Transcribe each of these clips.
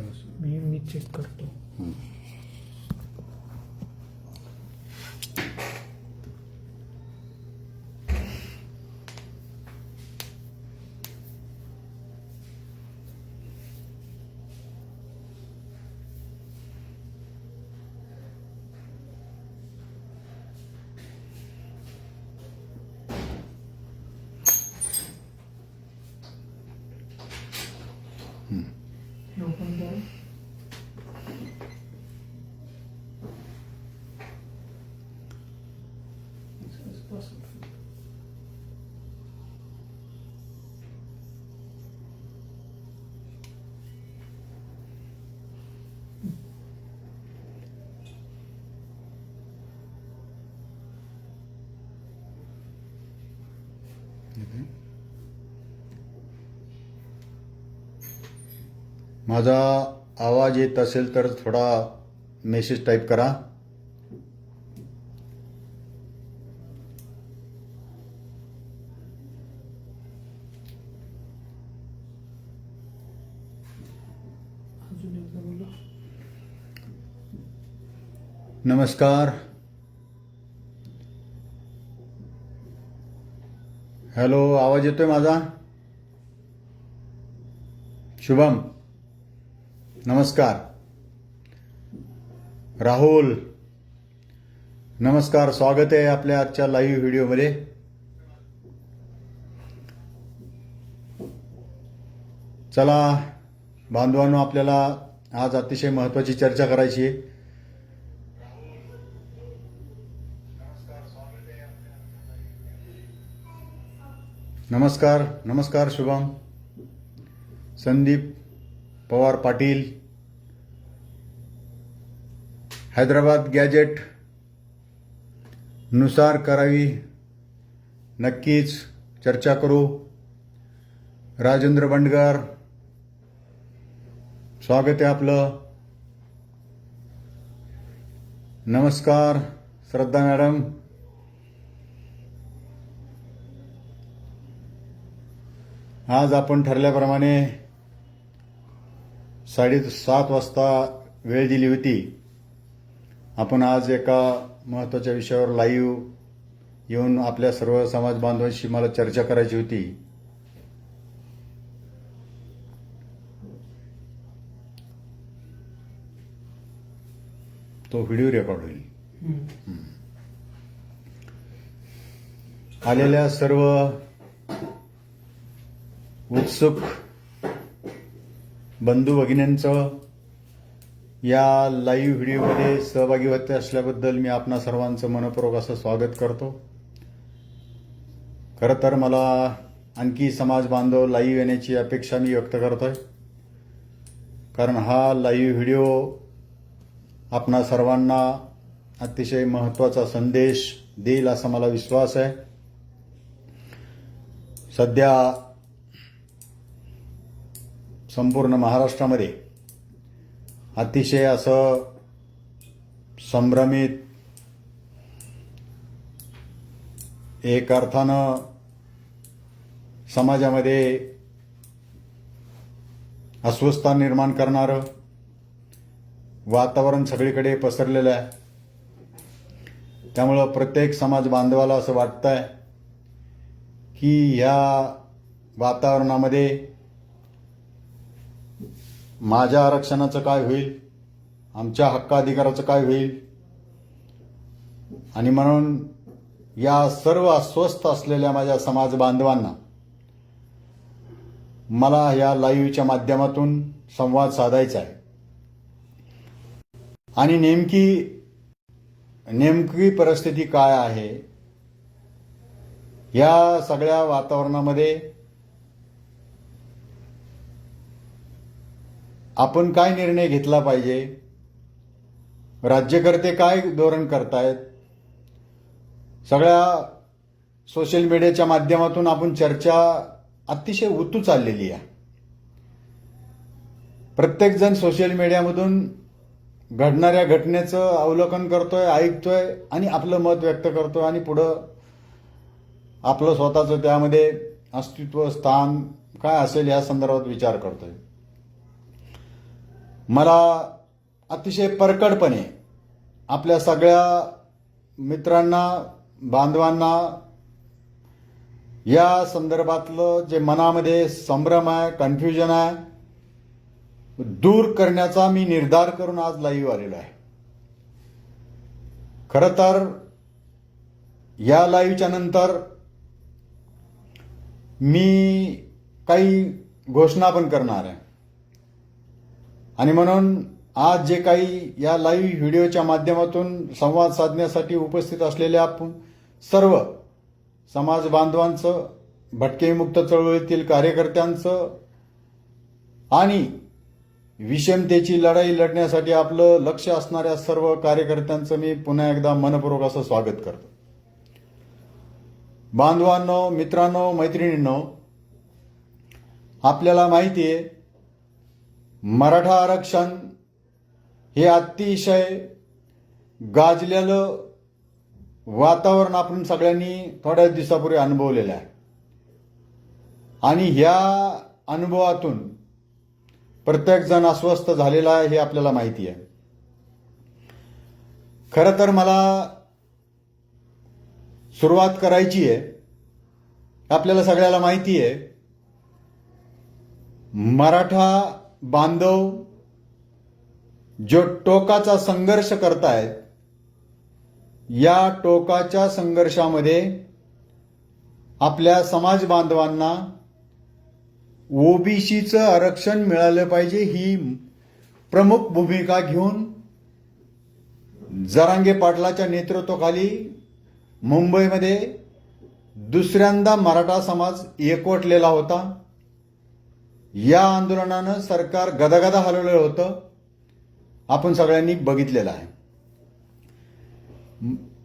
मी check करतो. Open करा. माझा आवाज येत असेल तर थोडा मेसेज टाईप करा. अजून एकदा बोला. नमस्कार. हॅलो, आवाज येतोय माझा? शुभम, नमस्कार. राहुल, नमस्कार. स्वागत आहे आपल्या आजच्या लाईव्ह व्हिडिओमध्ये. चला बांधवांनो, आपल्याला आज अतिशय महत्त्वाची चर्चा करायची आहे. नमस्कार. नमस्कार शुभम. संदीप पवार पाटील, हैदराबाद गॅजेट नुसार करावी, नक्कीच चर्चा करू. राजेंद्र बंडगर, स्वागत आहे आपलं. नमस्कार श्रद्धा मॅडम. आज आपण ठरल्याप्रमाणे 7:30 वाजता वेळ दिली होती. आपण आज एका महत्त्वाच्या विषयावर लाईव्ह येऊन आपल्या सर्व समाज बांधवांशी मला चर्चा करायची होती. तो व्हिडिओ रेकॉर्ड होईल. आलेल्या सर्व उत्सुक बंधू भगिनींचं या लाईव्ह व्हिडिओमध्ये सहभागी होत असल्याबद्दल मी आपणा सर्वांचं मनपूर्वक असं स्वागत करतो. खरं तर मला आणखी समाज बांधव लाईव्ह येण्याची अपेक्षा मी व्यक्त करतोय, कारण हा लाईव्ह व्हिडिओ आपणा सर्वांना अतिशय महत्त्वाचा संदेश देईल असा मला विश्वास आहे. सध्या संपूर्ण महाराष्ट्रामध्ये अतिशय असं संभ्रमित, एक अर्थानं समाजामध्ये अस्वस्थता निर्माण करणारं वातावरण सगळीकडे पसरलेलं आहे. त्यामुळं प्रत्येक समाज बांधवाला असं वाटतंय की ह्या वातावरणामध्ये माझ्या आरक्षणाचं काय होईल, आमच्या हक्काधिकाराचं काय होईल, आणि म्हणून या सर्व अस्वस्थ असलेल्या माझ्या समाज बांधवांना मला या लाईव्हच्या माध्यमातून संवाद साधायचा आहे. आणि नेमकी परिस्थिती काय आहे या सगळ्या वातावरणामध्ये आपण काय निर्णय घेतला पाहिजे, राज्यकर्ते काय धोरण करतायत, सगळ्या सोशल मीडियाच्या माध्यमातून आपण चर्चा अतिशय उतू चाललेली आहे. प्रत्येकजण सोशल मीडियामधून घडणाऱ्या घटनेचं अवलोकन करतोय, ऐकतोय आणि आपलं मत व्यक्त करतोय आणि पुढं आपलं स्वतःचं त्यामध्ये अस्तित्व, स्थान काय असेल या संदर्भात विचार करतोय. मला अतिशय परकडपणे आपल्या सगळ्या मित्रांना, बांधवांना या संदर्भातलं जे मनामध्ये संभ्रम आहे, कन्फ्युजन आहे, दूर करण्याचा मी निर्धार करून आज लाईव्ह आलेलो आहे. खरं तर या लाईव्हच्या नंतर मी काही घोषणा पण करणार आहे आणि म्हणून आज जे काही या लाईव्ह व्हिडिओच्या माध्यमातून संवाद साधण्यासाठी उपस्थित असलेल्या सर्व समाज बांधवांचं, भटके विमुक्त चळवळीतील कार्यकर्त्यांचं आणि विषमतेची लढाई लढण्यासाठी आपलं लक्ष असणाऱ्या सर्व कार्यकर्त्यांचं मी पुन्हा एकदा मनपूर्वक असं स्वागत करतो. बांधवांनो, मित्रांनो, मैत्रिणींनो, आपल्याला माहिती आहे मराठा आरक्षण हे अतिशय गाजलेलं वातावरण आपण सगळ्यांनी थोड्याच दिवसापूर्वी अनुभवलेलं आहे आणि ह्या अनुभवातून प्रत्येकजण अस्वस्थ झालेला आहे हे आपल्याला माहिती आहे. खरं तर मला सुरुवात करायची आहे. आपल्याला सगळ्याला माहिती आहे मराठा बांधव जो टोकाचा संघर्ष करतायत, या टोकाच्या संघर्षामध्ये आपल्या समाज बांधवांना ओबीसीचं आरक्षण मिळालं पाहिजे ही प्रमुख भूमिका घेऊन जरांगे पाटलाच्या नेतृत्वाखाली मुंबईमध्ये दुसऱ्यांदा मराठा समाज एकवटलेला होता. या आंदोलनानं सरकार गदागदा हलवलेलं होतं, आपण सगळ्यांनी बघितलेलं आहे.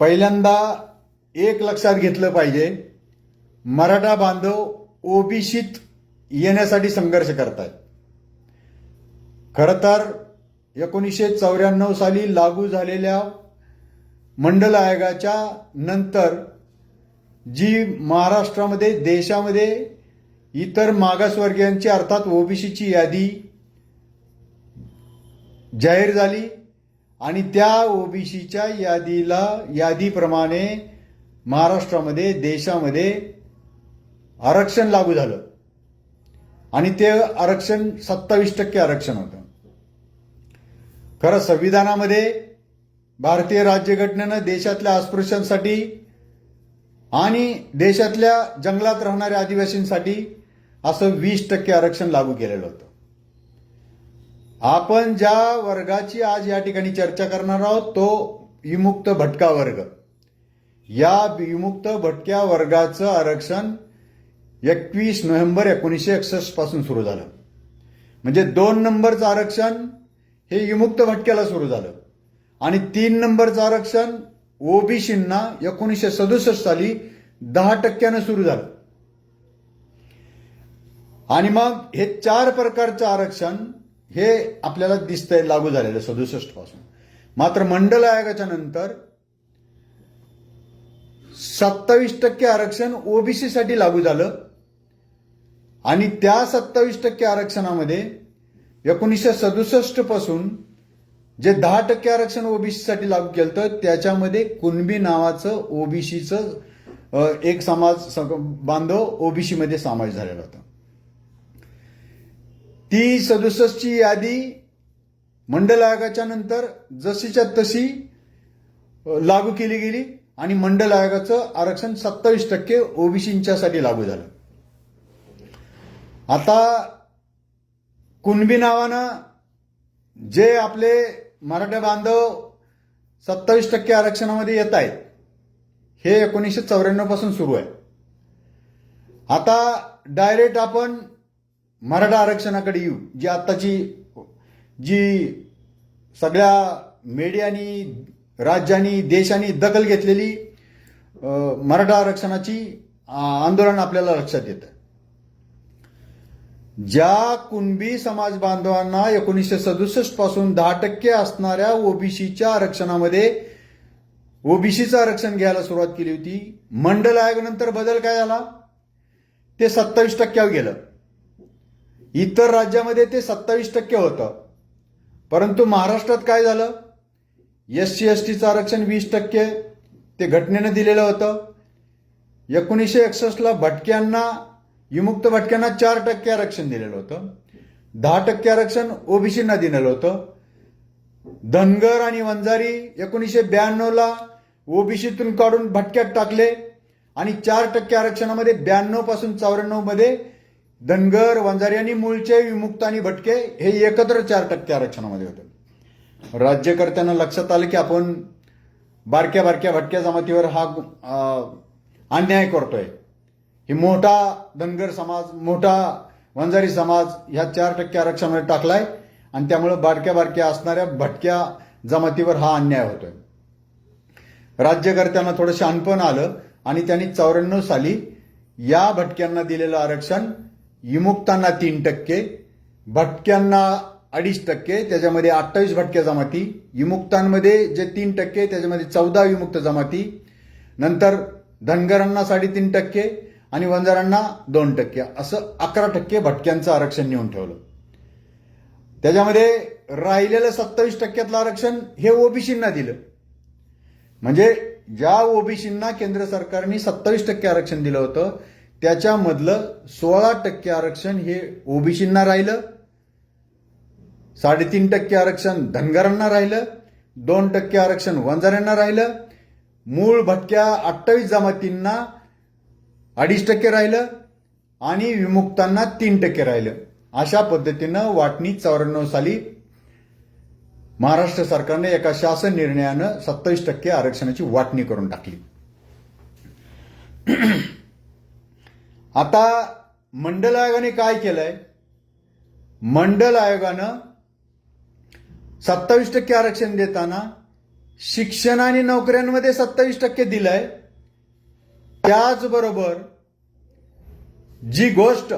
पहिल्यांदा एक लक्षात घेतलं पाहिजे, मराठा बांधव ओबीसीत येण्यासाठी संघर्ष करतायत. खरं तर 1994 साली लागू झालेल्या मंडल आयोगाच्या नंतर जी महाराष्ट्रामध्ये, देशामध्ये इतर मागासवर्गीयांची अर्थात ओबीसीची यादी जाहीर झाली आणि त्या ओबीसीच्या यादीप्रमाणे महाराष्ट्रामध्ये, देशामध्ये आरक्षण लागू झालं आणि ते आरक्षण 27% आरक्षण होतं. खरं संविधानामध्ये भारतीय राज्यघटनेनं देशातल्या अस्पृश्यांसाठी आणि देशातल्या जंगलात राहणाऱ्या आदिवासींसाठी असं 20% आरक्षण लागू केलेलं होतं. आपण ज्या वर्गाची आज या ठिकाणी चर्चा करणार आहोत तो विमुक्त भटका वर्ग. या विमुक्त भटक्या वर्गाचं आरक्षण 21 नोव्हेंबर 1961 पासून सुरू झालं. म्हणजे 2 नंबरचं आरक्षण हे विमुक्त भटक्याला सुरू झालं आणि 3 नंबरचं आरक्षण ओबीसींना 1967 साली 10% सुरू झालं आणि मग हे 4 प्रकारचं आरक्षण हे आपल्याला दिसतंय लागू झालेलं 67 पासून. मात्र मंडल आयोगाच्या नंतर 27% आरक्षण ओबीसीसाठी लागू झालं आणि त्या 27% आरक्षणामध्ये 1967 पासून जे 10% आरक्षण ओबीसीसाठी लागू केलं तर त्याच्यामध्ये कुणबी नावाचं ओबीसीचं एक समाज बांधव ओबीसीमध्ये समावेश झालेला होता. ती 67ची यादी मंडल आयोगाच्या नंतर जशीच्या तशी लागू केली गेली आणि मंडल आयोगाचं आरक्षण 27% ओबीसींच्यासाठी लागू झालं. आता कुणबी नावानं जे आपले मराठा बांधव 27% आरक्षणामध्ये येत आहेत हे 1994 पासून सुरू आहे. आता डायरेक्ट आपण मराठा आरक्षणाकडे येऊ. जी आत्ताची सगळ्या मीडियानी, राज्यांनी, देशांनी दखल घेतलेली मराठा आरक्षणाची आंदोलन आपल्याला लक्षात येतं. ज्या कुणबी समाज बांधवांना 1967 पासून 10% असणाऱ्या ओबीसीच्या आरक्षणामध्ये ओबीसीचं आरक्षण घ्यायला सुरुवात केली होती, मंडल आयोगानंतर बदल काय झाला, ते 27% गेलं. इतर राज्यामध्ये ते 27% होतं परंतु महाराष्ट्रात काय झालं, SC STचं आरक्षण 20% ते घटनेनं दिलेलं होतं. 1961ला भटक्यांना, विमुक्त भटक्यांना 4% आरक्षण दिलेलं होतं. 10% आरक्षण ओबीसींना दिलेलं होतं. धनगर आणि वंजारी 1992ला ओबीसीतून काढून भटक्यात टाकले आणि 4% आरक्षणामध्ये 92 पासून 94 मध्ये धनगर, वंजारी आणि मूळचे विमुक्त आणि भटके हे एकत्र 4% आरक्षणामध्ये होते. राज्यकर्त्यांना लक्षात आलं की आपण बारक्या भटक्या जमातीवर हा अन्याय करतोय. ही मोठा धनगर समाज, मोठा वंजारी समाज ह्या 4% आरक्षणामध्ये टाकलाय आणि त्यामुळे बारक्या असणाऱ्या भटक्या जमातीवर हा अन्याय होतोय. राज्यकर्त्यांना थोडं शहाणपण आलं आणि त्यांनी 94 साली या भटक्यांना दिलेलं आरक्षण विमुक्तांना 3%, भटक्यांना 2.5%, त्याच्यामध्ये 28 भटक्या जमाती, विमुक्तांमध्ये जे 3% त्याच्यामध्ये 14 विमुक्त जमाती, नंतर धनगरांना 3.5% आणि वंजारांना 2%, असं 11% भटक्यांचं आरक्षण नेऊन ठेवलं. त्याच्यामध्ये राहिलेलं 27%तलं आरक्षण हे ओबीसींना दिलं. म्हणजे ज्या ओबीसींना केंद्र सरकारने 27% आरक्षण दिलं होतं त्याच्यामधलं 16% आरक्षण हे ओबीसींना राहिलं, 3.5% आरक्षण धनगरांना राहिलं, 2% आरक्षण वंजाऱ्यांना राहिलं, मूळ भटक्या 28 जमातींना 2.5% राहिलं आणि विमुक्तांना 3% राहिलं. अशा पद्धतीनं वाटणी 94 साली महाराष्ट्र सरकारने एका शासन निर्णयानं 27% आरक्षणाची वाटणी करून टाकली. आता मंडल आयोगाने काय केलंय, मंडल आयोगानं 27% आरक्षण देताना शिक्षण आणि नोकऱ्यांमध्ये 27% दिलंय. त्याचबरोबर जी गोष्ट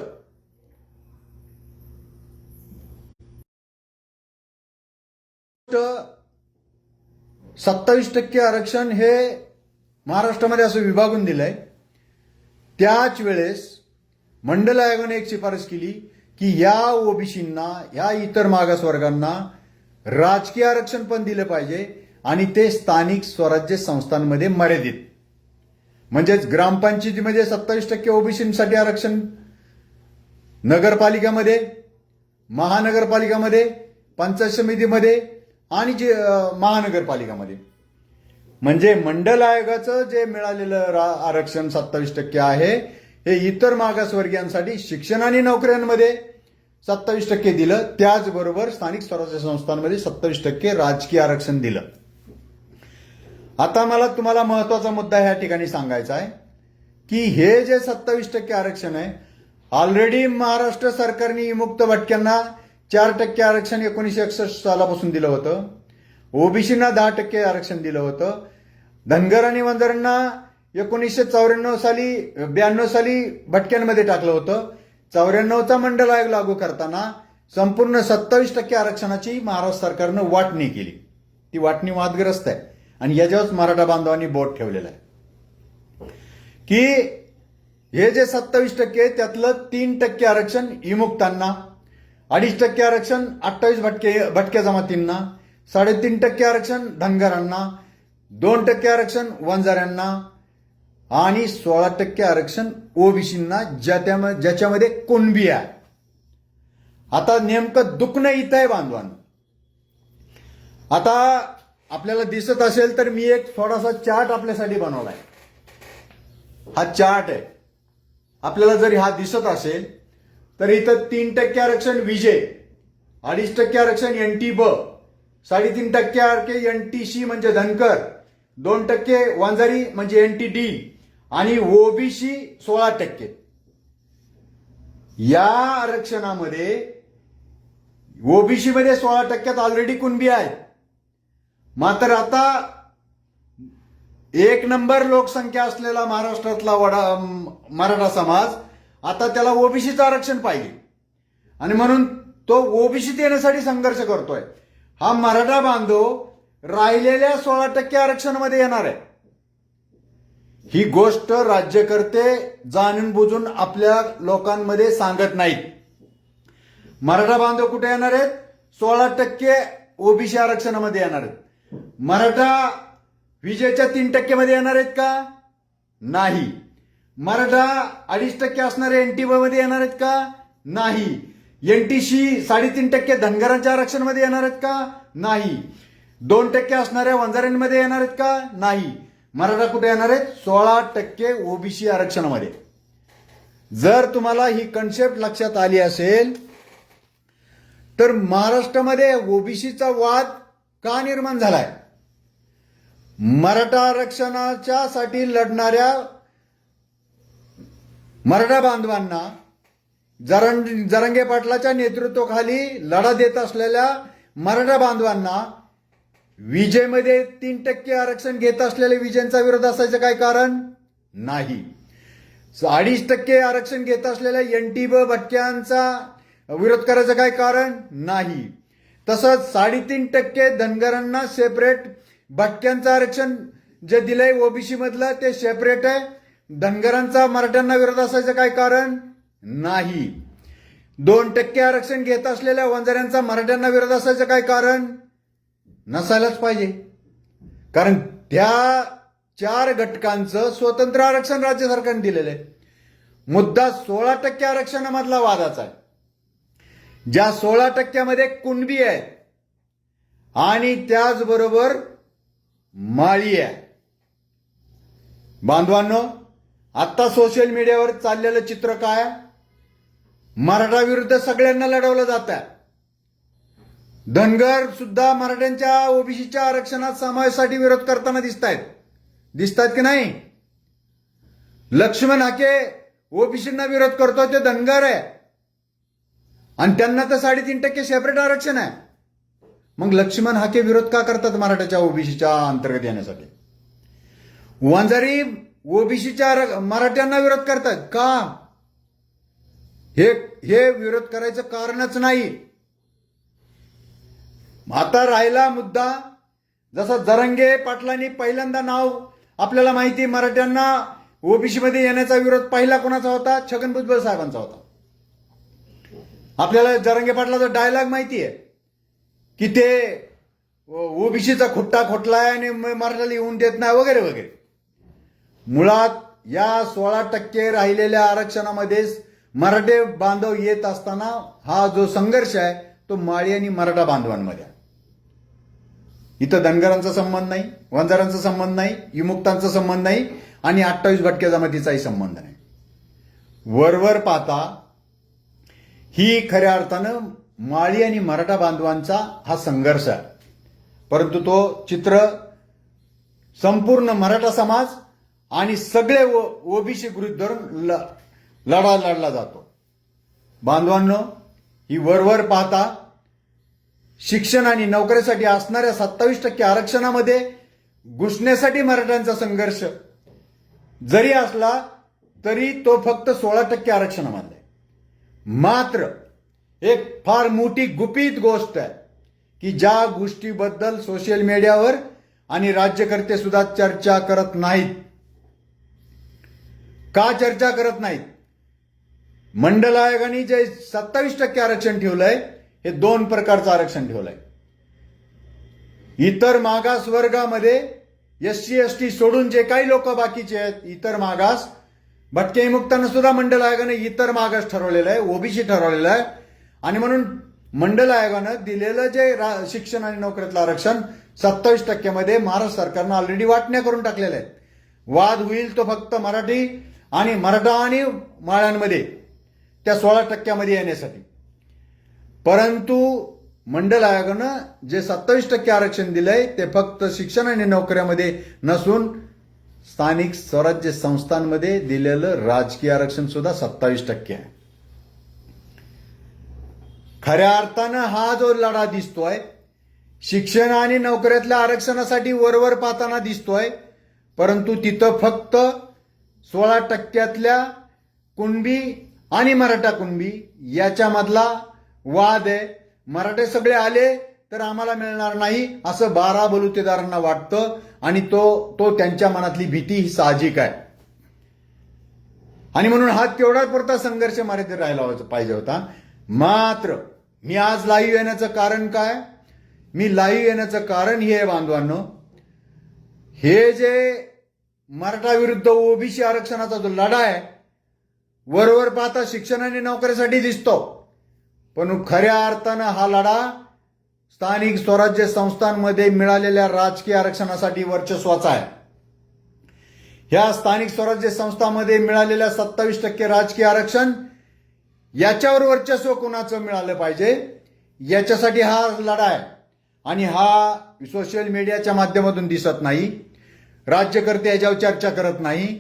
%27% आरक्षण हे महाराष्ट्रामध्ये असं विभागून दिलंय, त्याच वेळेस मंडल आयोगाने एक शिफारस केली की या ओबीसींना, या इतर मागासवर्गांना राजकीय आरक्षण पण दिलं पाहिजे आणि ते स्थानिक स्वराज्य संस्थांमध्ये मर्यादित. म्हणजेच ग्रामपंचायतीमध्ये 27% ओबीसींसाठी आरक्षण, नगरपालिकामध्ये, महानगरपालिकामध्ये, पंचायत समितीमध्ये आणि जे महानगरपालिकामध्ये. म्हणजे मंडल आयोगाचं जे मिळालेलं आरक्षण 27% आहे हे इतर मागासवर्गीयांसाठी शिक्षण आणि नोकऱ्यांमध्ये 27% दिलं, त्याचबरोबर स्थानिक स्वराज्य संस्थांमध्ये 27% राजकीय आरक्षण दिलं. आता मला तुम्हाला महत्वाचा मुद्दा ह्या ठिकाणी सांगायचा आहे की हे जे 27% आरक्षण आहे, ऑलरेडी महाराष्ट्र सरकारने विमुक्त भटक्यांना 4% आरक्षण 1961 सालापासून दिलं होतं, ओबीसींना 10% आरक्षण दिलं होतं, धनगर आणि वंजारांना 1992 साली भटक्यांमध्ये टाकलं होतं. 94चा मंडल आयोग लागू करताना संपूर्ण 27% आरक्षणाची महाराष्ट्र सरकारनं वाटणी केली. ती वाटणी वादग्रस्त आहे आणि याच्यावरच मराठा बांधवांनी बोट ठेवलेलं आहे की हे जे 27% त्यातलं 3% आरक्षण विमुक्तांना, 2.5% आरक्षण 28 भटक्या जमातींना, 3.5% आरक्षण धनगरांना, 2% आरक्षण वंजाऱ्यांना आणि 16% आरक्षण ओबीसींना, ज्याच्यामध्ये कुणबी आहे. आता नेमकं दुखणं इथं आहे बांधवांनो. आता आपल्याला दिसत असेल तर मी एक थोडासा चार्ट आपल्यासाठी बनवलाय. हा चार्ट आहे. आपल्याला जर हा दिसत असेल तर इथं 3% आरक्षण विजय, 2.5% आरक्षण NT ब, 3.5% आरक्षण NTC म्हणजे धनकर, 2% वंजारी म्हणजे NT डी आणि ओबीसी 16%. या आरक्षणामध्ये ओबीसी मध्ये 16% ऑलरेडी कुणबी आहे. मात्र आता 1 नंबर लोकसंख्या असलेला महाराष्ट्रातला मराठा समाज आता त्याला ओबीसीचं आरक्षण पाहिजे आणि म्हणून तो ओबीसीत येण्यासाठी संघर्ष करतोय. हा मराठा बांधव राहिलेल्या 16% आरक्षणामध्ये येणार आहे. ही गोष्ट राज्यकर्ते जाणून बुजून आपल्या लोकांमध्ये सांगत नाहीत. मराठा बांधव कुठे येणार आहेत? 16% ओबीसी आरक्षणामध्ये येणार आहेत. मराठा विजेच्या 3% मध्ये येणार आहेत का? नाही. मराठा 2.5% असणारे एनटी मध्ये येणार आहेत का? नाही. एनटीसी 3.5% धनगरांच्या आरक्षणामध्ये येणार आहेत का? नाही. 2% असणाऱ्या वंजाऱ्यांमध्ये येणार आहेत का? नाही. मराठा कुठे येणार आहेत? 16% ओबीसी आरक्षणामध्ये. जर तुम्हाला ही कन्सेप्ट लक्षात आली असेल तर महाराष्ट्रामध्ये ओबीसीचा वाद का निर्माण झालाय? मराठा आरक्षणाच्या साठी लढणाऱ्या मराठा बांधवांना जरांगे पाटलाच्या नेतृत्वाखाली लढा देत असलेल्या मराठा बांधवांना विजेमध्ये 3% आरक्षण घेत असलेल्या विजेंचा विरोध असायचं काय कारण? नाही. 2.5% आरक्षण घेत असलेल्या एनटी भटक्यांचा विरोध करायचं काय कारण? नाही. तसंच 3.5% धनगरांना सेपरेट भटक्यांचं आरक्षण जे दिलंय ओबीसी मधलं ते सेपरेट आहे. धनगरांचा मराठ्यांना विरोध असायचं काय कारण? नाही. 2% आरक्षण घेत असलेल्या वंजाऱ्यांचा मराठ्यांना विरोध असायचं काय कारण? नसायलाच पाहिजे. कारण त्या 4 घटकांचं स्वतंत्र आरक्षण राज्य सरकारने दिलेलं आहे. मुद्दा 16% आरक्षणामधला वादाचा आहे. ज्या 16% मध्ये कुणबी आहे आणि त्याचबरोबर माळी आहे. बांधवांनो, आता सोशल मीडियावर चाललेलं चित्र काय? मराठा विरुद्ध सगळ्यांना लढवलं जात आहे. धनगर सुद्धा मराठ्यांच्या ओबीसीच्या आरक्षणात समावेशासाठी विरोध करताना दिसतायत की नाही? लक्ष्मण हाके ओबीसींना विरोध करतो ते धनगर आहे आणि त्यांना तर 3.5% सेपरेट आरक्षण आहे. मग लक्ष्मण हाके विरोध का करतात मराठ्याच्या ओबीसीच्या अंतर्गत येण्यासाठी? वंजारी ओबीसीच्या मराठ्यांना विरोध करतात का? हे विरोध करायचं कारणच नाही. आता राहिला मुद्दा, जसा जरांगे पाटलांनी पहिल्यांदा नाव आपल्याला माहिती, मराठ्यांना ओबीसी मध्ये येण्याचा विरोध पहिला कोणाचा होता? छगन भुजबळ साहेबांचा होता. आपल्याला जरांगे पाटलाचा डायलॉग माहिती आहे की ते ओबीसीचा खुट्टा खोटलाय आणि मराठ्याला येऊन देत नाही वगैरे वगैरे. मुळात या 16% राहिलेल्या आरक्षणामध्ये मराठे बांधव येत असताना हा जो संघर्ष आहे तो माळी आणि मराठा बांधवांमध्ये. इथं धनगरांचा संबंध नाही, वंजारांचा संबंध नाही, विमुक्तांचा संबंध नाही आणि 28 भटक्या जमातीचाही संबंध नाही. वरवर पाहता ही खऱ्या अर्थानं माळी आणि मराठा बांधवांचा हा संघर्ष आहे. परंतु तो चित्र संपूर्ण मराठा समाज आणि सगळे ओबीसी गृहीत धरून लढला जातो. बांधवांनो, ही वरवर पाहता शिक्षण आणि नोकरीसाठी असणाऱ्या 27% आरक्षणामध्ये घुसण्यासाठी मराठ्यांचा संघर्ष जरी असला तरी तो फक्त 16% आरक्षणामध्ये. मात्र एक फार मोठी गुपित गोष्ट आहे की ज्या गोष्टीबद्दल सोशल मीडियावर आणि राज्यकर्ते सुद्धा चर्चा करत नाहीत. का चर्चा करत नाहीत? मंडल आयोगाने जे 27% आरक्षण ठेवलंय हे 2 प्रकारचं आरक्षण ठेवलंय. इतर मागास वर्गामध्ये SC ST सोडून जे काही लोक बाकीचे आहेत, इतर मागास भटके विमुक्तांना सुद्धा मंडल आयोगाने इतर मागास ठरवलेलं आहे, ओबीसी ठरवलेलं आहे. आणि म्हणून मंडल आयोगानं दिलेलं जे शिक्षण आणि नोकरीतलं आरक्षण 27% मध्ये महाराष्ट्र सरकारनं ऑलरेडी वाटण्या करून टाकलेल्या आहेत. वाद होईल तो फक्त मराठा आणि माळ्यांमध्ये त्या 16% मध्ये येण्यासाठी. परंतु मंडल आयोगानं जे 27% आरक्षण दिलंय ते फक्त शिक्षण आणि नोकऱ्यामध्ये नसून स्थानिक स्वराज्य संस्थांमध्ये दिलेलं राजकीय आरक्षण सुद्धा 27% आहे. खऱ्या अर्थानं हा जो लढा दिसतोय शिक्षण आणि नोकऱ्यातल्या आरक्षणासाठी वरवर पाहताना दिसतोय, परंतु तिथं फक्त 16%तल्या कुणबी आणि मराठा कुणबी याच्यामधला वाद आहे. मराठे सगळे आले तर आम्हाला मिळणार नाही असं 12 बलुतेदारांना वाटतं आणि तो त्यांच्या मनातली भीती ही साहजिक आहे. आणि म्हणून हा तेवढा पुरता संघर्ष मराठीत राहिला पाहिजे होता. मात्र मी आज लाईव्ह येण्याचं कारण काय मी लाईव्ह येण्याचं कारण हे आहे बांधवांनो, हे जे मराठा विरुद्ध ओबीसी आरक्षणाचा जो लढा आहे, वरवर पाहता शिक्षण आणि नोकरीसाठी दिसतो, पण खऱ्या अर्थानं हा लढा स्थानिक स्वराज्य संस्थांमध्ये मिळालेल्या राजकीय आरक्षणासाठी वर्चस्वाचा आहे. ह्या स्थानिक स्वराज्य संस्थांमध्ये मिळालेल्या 27% राजकीय आरक्षण, याच्यावर वर्चस्व कोणाचं मिळालं पाहिजे, याच्यासाठी हा लढा आहे. आणि हा सोशल मीडियाच्या माध्यमातून दिसत नाही, राज्यकर्ते याच्यावर चर्चा करत नाही,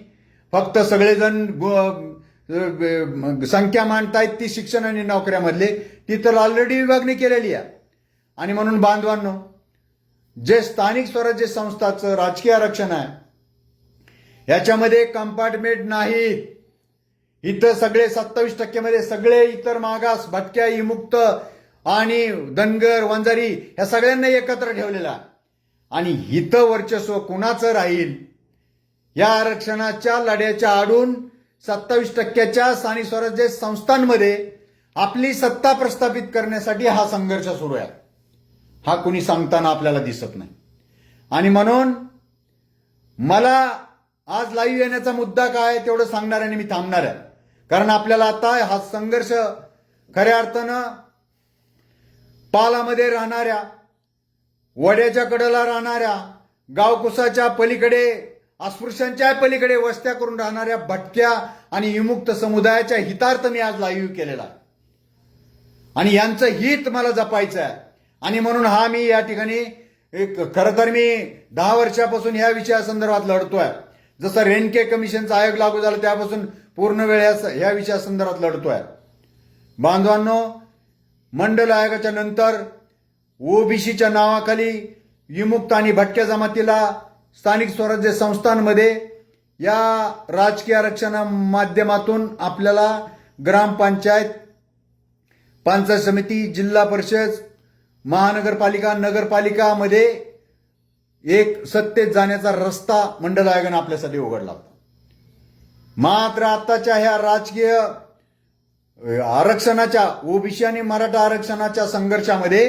फक्त सगळेजण संख्या मांडतायत ती शिक्षण आणि नोकऱ्यामधले, ती तर ऑलरेडी विभागणी केलेली आहे. आणि म्हणून बांधवांनो, जे स्थानिक स्वराज्य संस्थाचं राजकीय आरक्षण आहे, याच्यामध्ये कंपार्टमेंट नाहीत. इथं सगळे 27% मध्ये सगळे इतर मागास, भटक्या, विमुक्त आणि धनगर, वंजारी ह्या सगळ्यांना एकत्र ठेवलेला आहे. आणि हितं वर्चस्व कुणाचं राहील, या आरक्षणाच्या लढ्याच्या आडून 27%च्या स्थानिक स्वराज्य संस्थांमध्ये आपली सत्ता प्रस्थापित करण्यासाठी हा संघर्ष सुरू आहे. हा कुणी सांगताना आपल्याला दिसत नाही. आणि म्हणून मला आज लाईव्ह येण्याचा मुद्दा काय तेवढं सांगणार आणि मी थांबणार आहे. कारण आपल्याला आता हा संघर्ष खऱ्या अर्थानं पालामध्ये राहणाऱ्या, वड्याच्या कडेला राहणाऱ्या, गावकुसाच्या पलीकडे, अस्पृश्यांच्या पलीकडे वस्त्या करून राहणाऱ्या भटक्या आणि विमुक्त समुदायाच्या हितार्थ मी आज लाईव्ह केलेला आहे. आणि यांचं हित मला जपायचं आहे. आणि म्हणून हा मी या ठिकाणी खरं तर मी 10 वर्षापासून ह्या विषयासंदर्भात लढतोय. जसं रेणके कमिशनचा आयोग लागू झाला त्यापासून पूर्ण वेळ ह्या विषयासंदर्भात लढतोय. बांधवांनो, मंडल आयोगाच्या नंतर ओबीसीच्या नावाखाली विमुक्त आणि भटक्या जमातीला स्थानिक स्वराज्य संस्थांमध्ये या राजकीय आरक्षणा माध्यमातून आपल्याला ग्रामपंचायत, पंचायत समिती, जिल्हा परिषद, महानगरपालिका, नगरपालिकामध्ये एक सत्तेत जाण्याचा रस्ता मंडल आयोगाने आपल्यासाठी उघडला होता. मात्र आताच्या ह्या राजकीय आरक्षणाच्या, ओबीसी आणि मराठा आरक्षणाच्या संघर्षामध्ये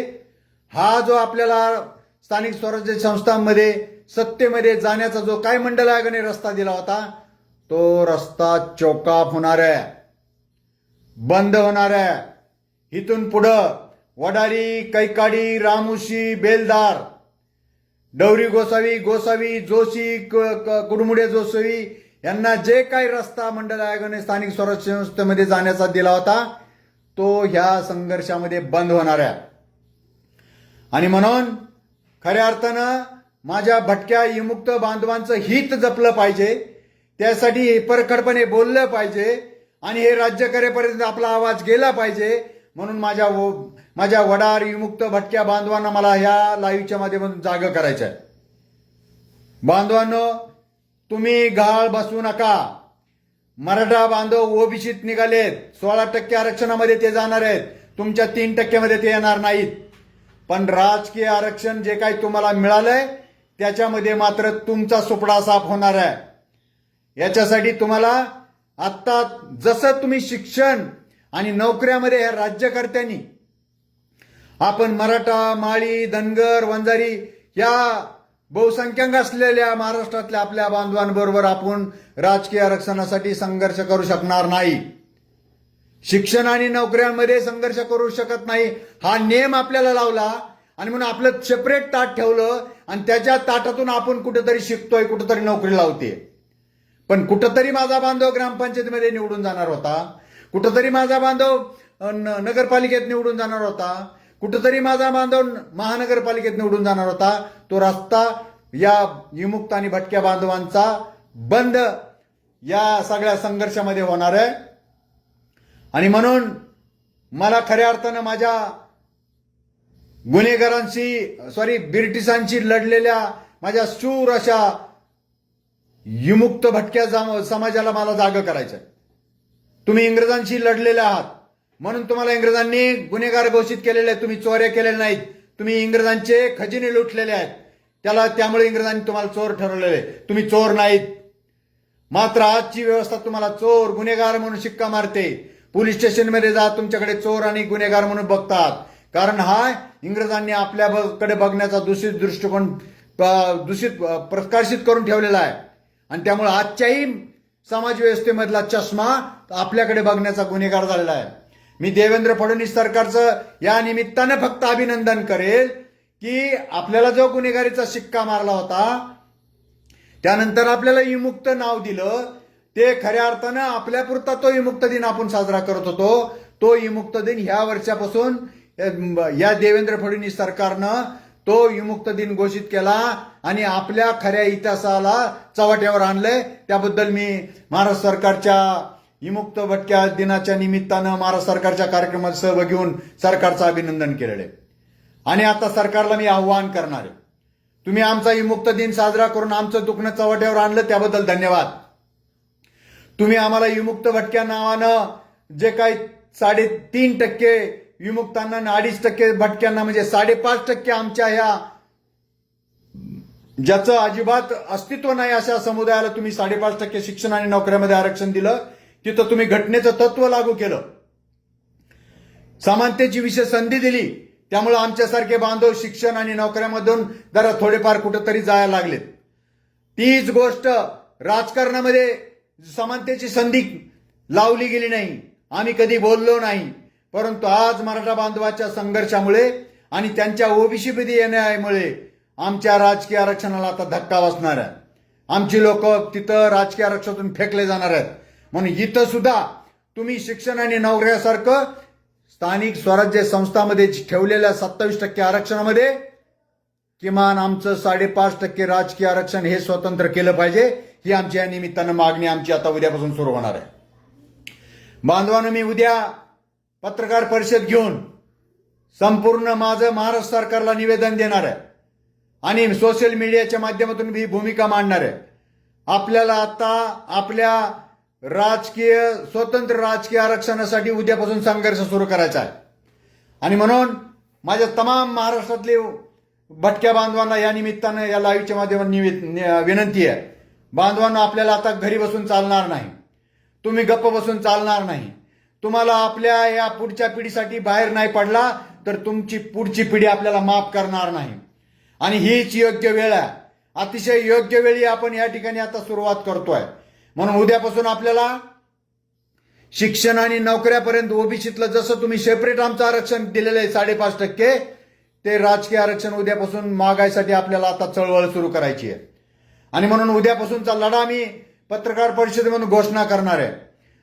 हा जो आपल्याला स्थानिक स्वराज्य संस्थांमध्ये सत्तेमध्ये जाण्याचा जो काय मंडल आयोगाने रस्ता दिला होता, तो रस्ता चौकाप होणार आहे, बंद होणार आहे. इथून पुढं वडारी, कैकाडी, रामुशी, बेलदार, डवरी गोसावी, जोशी, कुडमुडे जोशी यांना जे काही रस्ता मंडल आयोगाने स्थानिक स्वराज्य संस्थेमध्ये जाण्याचा दिला होता, तो ह्या संघर्षामध्ये बंद होणार आहे. आणि म्हणून खऱ्या अर्थानं माझ्या भटक्या विमुक्त बांधवांचं हित जपलं पाहिजे, त्यासाठी परखडपणे बोललं पाहिजे आणि हे राज्यकर्त्यापर्यंत आपला आवाज गेला पाहिजे. म्हणून माझ्या वडार, विमुक्त, भटक्या बांधवांना मला ह्या लाईव्हच्या माध्यमातून जागं करायचं आहे. बांधवांनो, तुम्ही घाळ बसवू नका. मराठा बांधव ओबीसीत निघालेत, 16% आरक्षणामध्ये ते जाणार आहेत, तुमच्या 3% मध्ये ते येणार नाहीत. पण राजकीय आरक्षण जे काही तुम्हाला मिळालंय त्याच्यामध्ये मात्र तुमचा सुपडा साफ होणार आहे. याच्यासाठी तुम्हाला आता जसं तुम्ही शिक्षण आणि नोकऱ्यामध्ये ह्या राज्यकर्त्यांनी आपण मराठा, माळी, धनगर, वंजारी या बहुसंख्याक असलेल्या महाराष्ट्रातल्या आपल्या बांधवांबरोबर आपण राजकीय आरक्षणासाठी संघर्ष करू शकणार नाही. शिक्षण आणि नोकऱ्यांमध्ये संघर्ष करू शकत नाही हा नेम आपल्याला लावला आणि म्हणून आपलं सेपरेट ताट ठेवलं आणि त्याच्या ताटातून आपण कुठेतरी शिकतोय, कुठेतरी नोकरी लावते. पण कुठेतरी माझा बांधव ग्रामपंचायतीमध्ये निवडून जाणार होता, कुठेतरी माझा बांधव नगरपालिकेत निवडून जाणार होता, कुठेतरी माझा बांधव महानगरपालिकेत निवडून जाणार होता. तो रस्ता या विमुक्त आणि भटक्या बांधवांचा बंद या सगळ्या संघर्षामध्ये होणार आहे. आणि म्हणून मला खऱ्या अर्थानं माझ्या ब्रिटिशांशी लढलेल्या माझ्या शूर अशा विमुक्त भटक्या समाजाला मला जागं करायचंय. तुम्ही इंग्रजांशी लढलेले आहात म्हणून तुम्हाला इंग्रजांनी गुन्हेगार घोषित केलेले आहेत, तुम्ही चोऱ्या केलेल्या नाहीत, तुम्ही इंग्रजांचे खजिने लुटलेले आहेत, त्यामुळे इंग्रजांनी तुम्हाला चोर ठरवलेले, तुम्ही चोर नाहीत. मात्र आजची व्यवस्था तुम्हाला चोर, गुन्हेगार म्हणून शिक्का मारते. पोलीस स्टेशनमध्ये जा, तुमच्याकडे चोर आणि गुन्हेगार म्हणून बघतात. कारण हा इंग्रजांनी आपल्याकडे बघण्याचा दूषित दृष्टिकोन प्रकाशित करून ठेवलेला आहे. आणि त्यामुळे आजच्याही समाज व्यवस्थेमधला चष्मा आपल्याकडे बघण्याचा गुन्हेगार झालेला आहे. मी देवेंद्र फडणवीस सरकारचं या निमित्तानं फक्त अभिनंदन करेल की आपल्याला जो गुन्हेगारीचा शिक्का मारला होता, त्यानंतर आपल्याला विमुक्त नाव दिलं, ते खऱ्या अर्थानं आपल्यापुरता तो विमुक्त दिन आपण साजरा करत होतो. तो विमुक्त दिन ह्या वर्षापासून या देवेंद्र फडणवीस सरकारनं तो विमुक्त दिन घोषित केला आणि आपल्या खऱ्या इतिहासाला चव्हाट्यावर आणलंय. त्याबद्दल मी महाराष्ट्र सरकारच्या विमुक्त भटक्या दिनाच्या निमित्तानं महाराष्ट्र सरकारच्या कार्यक्रमात सहभागी घेऊन सरकारचं अभिनंदन केलेलं आहे. आणि आता सरकारला मी आव्हान करणार आहे, तुम्ही आमचा विमुक्त दिन साजरा करून आमचं दुखणं चव्हाट्यावर आणलं, त्याबद्दल धन्यवाद. तुम्ही आम्हाला विमुक्त भटक्या नावानं जे काही 3.5% विमुक्तांना आणि 2.5% भटक्यांना म्हणजे 5.5% आमच्या ह्या ज्याचं अजिबात अस्तित्व नाही अशा समुदायाला तुम्ही 5.5% शिक्षण आणि नोकऱ्यामध्ये आरक्षण दिलं. तिथं तुम्ही घटनेचं तत्व लागू केलं, समानतेची विशेष संधी दिली. त्यामुळे आमच्यासारखे बांधव शिक्षण आणि नोकऱ्यामधून जरा थोडेफार कुठंतरी जायला लागलेत. तीच गोष्ट राजकारणामध्ये समानतेची संधी लावली गेली नाही, आम्ही कधी बोललो नाही. परंतु आज मराठा बांधवाच्या संघर्षामुळे आणि त्यांच्या ओबीसी मध्ये येण्यामुळे आमच्या राजकीय आरक्षणाला आता धक्का बसणार आहे. आमची लोक तिथं राजकीय आरक्षणातून फेकले जाणार आहेत. म्हणून इथं सुद्धा तुम्ही शिक्षण आणि नोकऱ्यासारखं स्थानिक स्वराज्य संस्थांमध्ये ठेवलेल्या 27% आरक्षणामध्ये किमान आमचं 5.5% राजकीय आरक्षण हे स्वतंत्र केलं पाहिजे. ही आमच्या या निमित्तानं मागणी आमची आता उद्यापासून सुरू होणार आहे. बांधवांनो, मी उद्या पत्रकार परिषद घेऊन संपूर्ण माझं महाराष्ट्र सरकारला निवेदन देणार आहे आणि सोशल मीडियाच्या माध्यमातून ही भूमिका मांडणार आहे. आपल्याला आता आपल्या स्वतंत्र राजकीय आरक्षणासाठी उद्यापासून संघर्ष सुरू करायचा आहे. आणि म्हणून माझ्या तमाम महाराष्ट्रातले भटक्या बांधवांना या निमित्तानं या लाईव्हच्या माध्यमातून विनंती आहे, बांधवांना आपल्याला आता घरी बसून चालणार नाही, तुम्ही गप्प बसून चालणार नाही. तुम्हाला आपल्या या पुढच्या पिढीसाठी बाहेर नाही पडला तर तुमची पुढची पिढी आपल्याला माफ करणार नाही. आणि हीच योग्य वेळ आहे, अतिशय योग्य वेळी आपण या ठिकाणी आता सुरुवात करतोय. म्हणून उद्यापासून आपल्याला शिक्षण आणि नोकऱ्यापर्यंत ओबीसीतलं जसं तुम्ही सेपरेट आमचं आरक्षण दिलेलं आहे 5.5%, ते राजकीय आरक्षण उद्यापासून मागायसाठी आपल्याला आता चळवळ सुरू करायची आहे. आणि म्हणून उद्यापासूनचा लढा मी पत्रकार परिषदेमधून घोषणा करणार आहे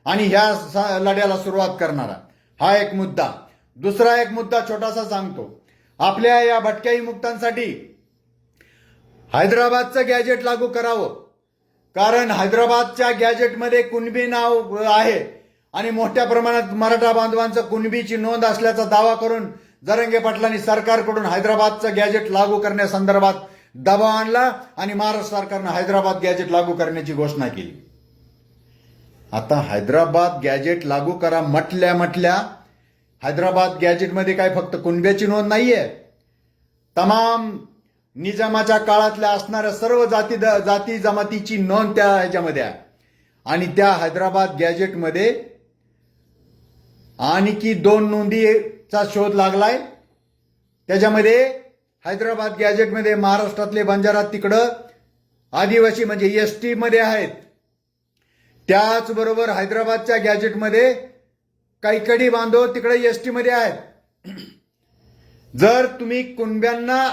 आणि ह्या लढ्याला सुरुवात करणार आहे. हा एक मुद्दा. दुसरा एक मुद्दा छोटासा सांगतो. आपल्या या भटक्या विमुक्तांसाठी हैदराबादचं गॅजेट लागू करावं, कारण हैदराबादच्या गॅजेटमध्ये कुणबी नाव आहे आणि मोठ्या प्रमाणात मराठा बांधवांचं कुणबीची नोंद असल्याचा दावा करून जरांगे पाटलांनी सरकारकडून हैदराबादचं गॅजेट लागू करण्यासंदर्भात दबाव आणला आणि महाराष्ट्र सरकारनं हैदराबाद गॅजेट लागू करण्याची घोषणा केली. आता हैदराबाद गॅजेट लागू करा म्हटल्या हैदराबाद गॅजेटमध्ये काय फक्त कुणब्याची नोंद नाहीये, तमाम निजामाच्या काळातल्या असणाऱ्या सर्व जाती जमातीची नोंद त्या ह्याच्यामध्ये आहे. आणि त्या हैदराबाद गॅजेटमध्ये आणखी 2 नोंदीचा शोध लागलाय. त्याच्यामध्ये हैदराबाद गॅजेटमध्ये महाराष्ट्रातले बंजारा तिकडं आदिवासी म्हणजे एसटी मध्ये आहेत. त्याचबरोबर हैदराबादच्या गॅजेटमध्ये कैकडी बांधव तिकडे एसटी मध्ये आहेत. जर तुम्ही कुणब्यांना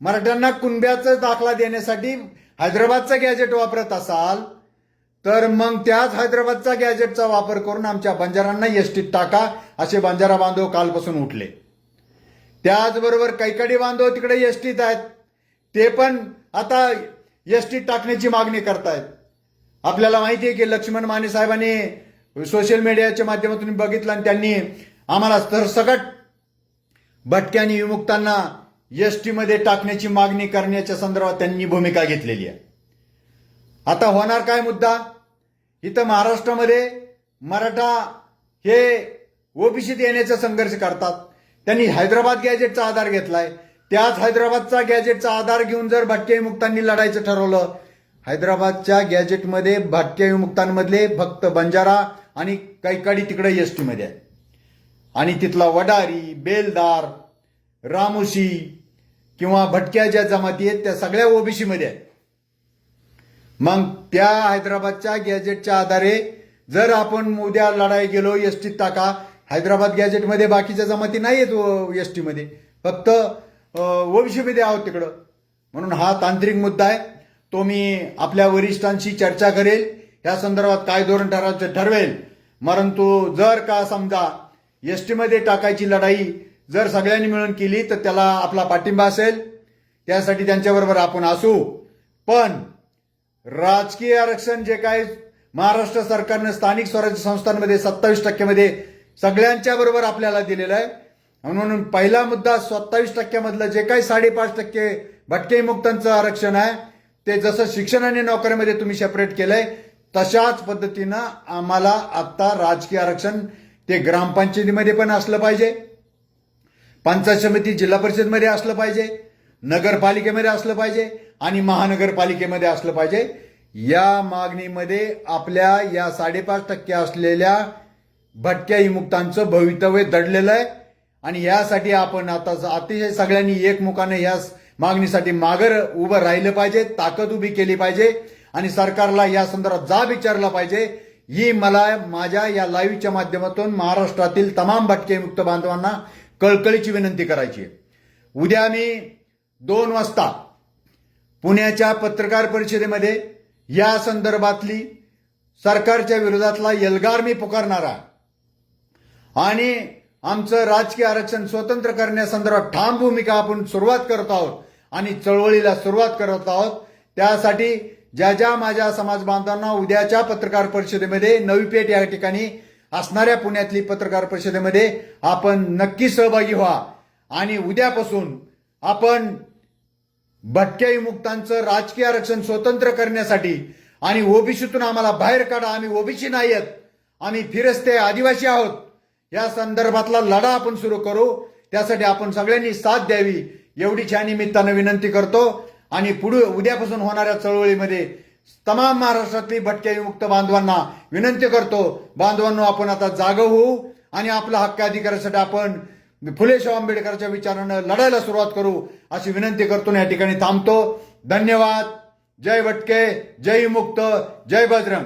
मराठ्यांना कुणब्याचा दाखला देण्यासाठी हैदराबादचं गॅजेट वापरत असाल तर मग त्याच हैदराबादचा गॅजेटचा वापर करून आमच्या बंजारांना एसटीत टाका, असे बंजारा बांधव कालपासून उठले. त्याचबरोबर कैकडी बांधव तिकडे एसटीत आहेत, ते पण आता एसटीत टाकण्याची मागणी करतायत. आपल्याला माहिती आहे की लक्ष्मण माने साहेबांनी सोशल मीडियाच्या माध्यमातून बघितलं आणि त्यांनी आम्हाला सरसकट भटक्या आणि विमुक्तांना एसटी मध्ये टाकण्याची मागणी करण्याच्या संदर्भात त्यांनी भूमिका घेतलेली आहे. आता होणार काय मुद्दा, इथं महाराष्ट्रामध्ये मराठा हे ओबीसीत येण्याचा संघर्ष करतात. त्यांनी हैदराबाद गॅजेटचा आधार घेतलाय. त्याच हैदराबादचा गॅजेटचा आधार घेऊन जर भटक्या विमुक्तांनी लढायचं ठरवलं, हैदराबादच्या गॅजेटमध्ये भटक्या विमुक्तांमधले फक्त बंजारा आणि कैकाडी तिकडे एसटी मध्ये आहे आणि तिथला वडारी, बेलदार रामोशी किंवा भटक्या ज्या जमाती आहेत त्या सगळ्या ओबीसी मध्ये आहेत. मग त्या हैदराबादच्या गॅजेटच्या आधारे जर आपण उद्या लढाई गेलो एसटीत टाका, हैदराबाद गॅजेटमध्ये बाकीच्या जमाती नाही आहेत एसटी मध्ये, फक्त ओबीसी मध्ये आहोत तिकडं. म्हणून हा तांत्रिक मुद्दा आहे. तो मी आपल्या वरिष्ठांशी चर्चा करेल, या संदर्भात काय धोरण ठरवायचं ठरवेल. परंतु जर का समजा एसटी मध्ये टाकायची लढाई जर सगळ्यांनी मिळून केली तर त्याला आपला पाठिंबा असेल, त्यासाठी त्यांच्याबरोबर आपण असू. पण राजकीय आरक्षण जे काय महाराष्ट्र सरकारनं स्थानिक स्वराज्य संस्थांमध्ये 27% मध्ये सगळ्यांच्या बरोबर आपल्याला दिलेलं आहे. म्हणून पहिला मुद्दा 27% मधलं जे काही 5.5% भटके मुक्तांचं आरक्षण आहे ते जसं शिक्षण आणि नोकरीमध्ये तुम्ही सेपरेट केलंय तशाच पद्धतीनं आम्हाला आता राजकीय आरक्षण ते ग्रामपंचायतीमध्ये पण असलं पाहिजे, पंचायत समिती जिल्हा परिषदमध्ये असलं पाहिजे, नगरपालिकेमध्ये असलं पाहिजे आणि महानगरपालिकेमध्ये असलं पाहिजे. या मागणीमध्ये आपल्या या 5.5% असलेल्या भटक्या विमुक्तांचं भवितव्य दडलेलं आहे आणि यासाठी आपण आता अतिशय सगळ्यांनी एकमुखाने या मागणीसाठी माघार उभं राहिलं पाहिजे, ताकद उभी केली पाहिजे आणि सरकारला या संदर्भात जाब विचारला पाहिजे. ही मला माझ्या या लाईव्हच्या माध्यमातून महाराष्ट्रातील तमाम भटके मुक्त बांधवांना कळकळीची विनंती करायची आहे. उद्या मी 2 वाजता पुण्याच्या पत्रकार परिषदेमध्ये या संदर्भातली सरकारच्या विरोधातला एल्गार मी पुकारणार आहे आणि आमचं राजकीय आरक्षण स्वतंत्र करण्यासंदर्भात ठाम भूमिका आपण सुरुवात करत आहोत आणि चळवळीला सुरुवात करत आहोत. त्यासाठी ज्या माझ्या समाज बांधवांना उद्याच्या पत्रकार परिषदेमध्ये नवी पेठ या ठिकाणी असणाऱ्या पुण्यातली पत्रकार परिषदेमध्ये आपण नक्की सहभागी व्हा आणि उद्यापासून आपण भटक्या विमुक्तांचं राजकीय आरक्षण स्वतंत्र करण्यासाठी आणि ओबीसीतून आम्हाला बाहेर काढा, आम्ही ओबीसी नाही आहेत, आम्ही फिरस्ते आदिवासी आहोत, या संदर्भातला लढा आपण सुरू करू. त्यासाठी आपण सगळ्यांनी साथ द्यावी एवढीच या निमित्तानं विनंती करतो आणि पुढे उद्यापासून होणाऱ्या चळवळीमध्ये तमाम महाराष्ट्रातली भटक्या विमुक्त बांधवांना विनंती करतो, बांधवांनो आपण आता जागं होऊ आणि आपला हक्क अधिकारासाठी आपण फुले शाहू आंबेडकरच्या विचारानं लढायला सुरुवात करू अशी विनंती करतो. या ठिकाणी थांबतो. धन्यवाद. जय भटके, जय विमुक्त, जय बजरंग.